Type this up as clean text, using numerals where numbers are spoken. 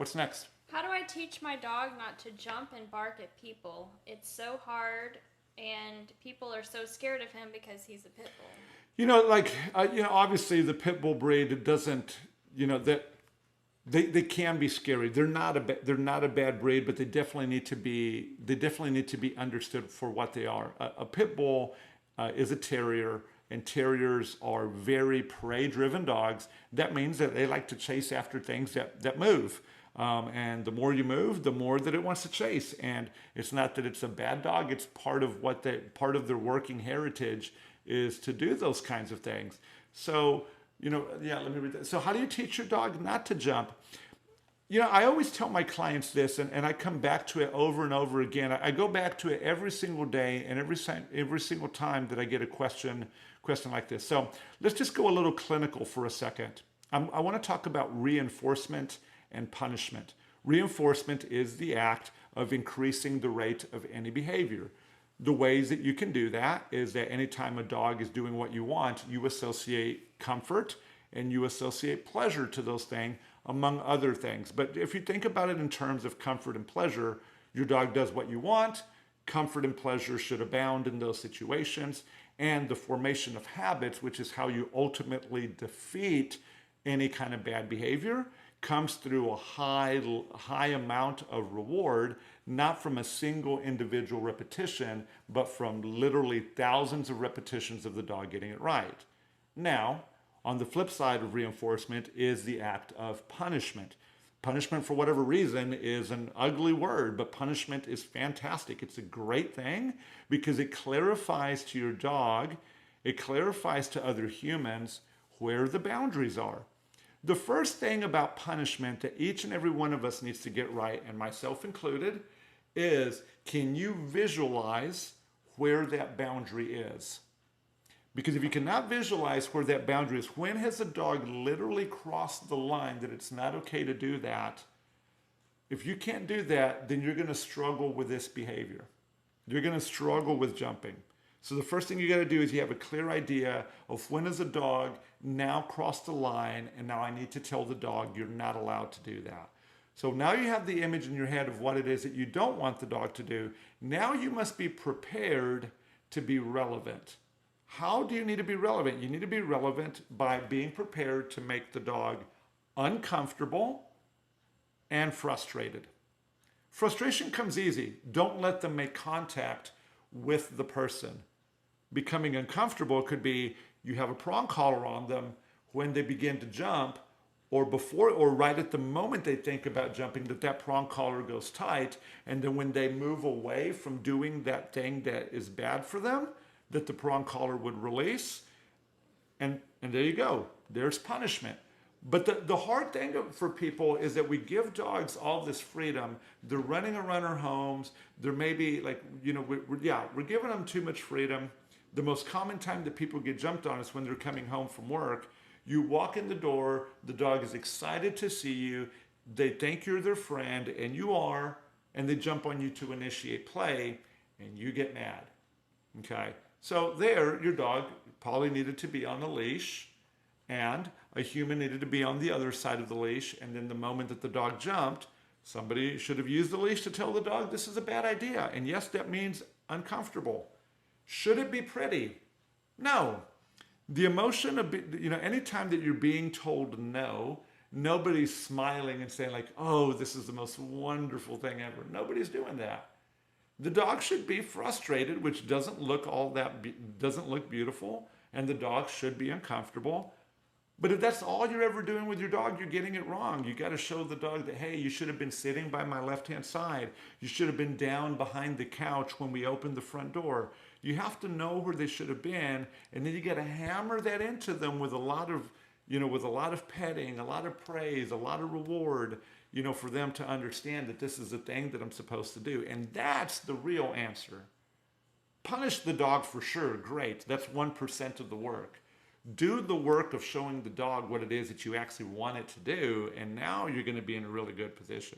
What's next? How do I teach my dog not to jump and bark at people? It's so hard, and people are so scared of him because he's a pit bull. Obviously the pit bull breed doesn't, that they can be scary. They're not a bad breed, but they definitely need to be understood for what they are. A pit bull is a terrier, and terriers are very prey-driven dogs. That means that they like to chase after things that move. And the more you move, the more that it wants to chase. And it's not that it's a bad dog; it's part of their working heritage is to do those kinds of things. So, yeah, let me read that. So, how do you teach your dog not to jump? I always tell my clients this, and I come back to it over and over again. I go back to it every single day, and every single time that I get a question like this. So, let's just go a little clinical for a second. I want to talk about reinforcement and punishment. Reinforcement is the act of increasing the rate of any behavior. The ways that you can do that is that anytime a dog is doing what you want, you associate comfort and you associate pleasure to those things, among other things. But if you think about it in terms of comfort and pleasure, your dog does what you want. Comfort and pleasure should abound in those situations. And the formation of habits, which is how you ultimately defeat any kind of bad behavior, comes through a high amount of reward, not from a single individual repetition, but from literally thousands of repetitions of the dog getting it right. Now, on the flip side of reinforcement is the act of punishment. Punishment, for whatever reason, is an ugly word, but punishment is fantastic. It's a great thing because it clarifies to your dog, it clarifies to other humans where the boundaries are. The first thing about punishment that each and every one of us needs to get right, and myself included, is can you visualize where that boundary is? Because if you cannot visualize where that boundary is, when has a dog literally crossed the line that it's not okay to do that? If you can't do that, then you're going to struggle with this behavior. You're going to struggle with jumping. So the first thing you got to do is you have a clear idea of when has a dog now crossed the line, and now I need to tell the dog you're not allowed to do that. So now you have the image in your head of what it is that you don't want the dog to do. Now you must be prepared to be relevant. How do you need to be relevant? You need to be relevant by being prepared to make the dog uncomfortable and frustrated. Frustration comes easy. Don't let them make contact with the person. Becoming uncomfortable could be you have a prong collar on them when they begin to jump, or before or right at the moment they think about jumping, that prong collar goes tight, and then when they move away from doing that thing that is bad for them, that the prong collar would release, and there you go. There's punishment. But the hard thing for people is that we give dogs all this freedom. They're running around our homes. They're maybe we're giving them too much freedom. The most common time that people get jumped on is when they're coming home from work. You walk in the door, the dog is excited to see you. They think you're their friend, and you are, and they jump on you to initiate play, and you get mad. Okay? So there, your dog probably needed to be on a leash, and a human needed to be on the other side of the leash, and then the moment that the dog jumped, somebody should have used the leash to tell the dog this is a bad idea. And yes, that means uncomfortable. Should it be pretty? No. The emotion of, anytime that you're being told no, nobody's smiling and saying like, oh, this is the most wonderful thing ever. Nobody's doing that. The dog should be frustrated, which doesn't look beautiful, and the dog should be uncomfortable. But if that's all you're ever doing with your dog, you're getting it wrong. You got to show the dog that, hey, you should have been sitting by my left-hand side. You should have been down behind the couch when we opened the front door. You have to know where they should have been, and then you got to hammer that into them with a lot of, petting, a lot of praise, a lot of reward, for them to understand that this is a thing that I'm supposed to do. And that's the real answer. Punish the dog for sure, great. That's 1% of the work. Do the work of showing the dog what it is that you actually want it to do, and now you're going to be in a really good position.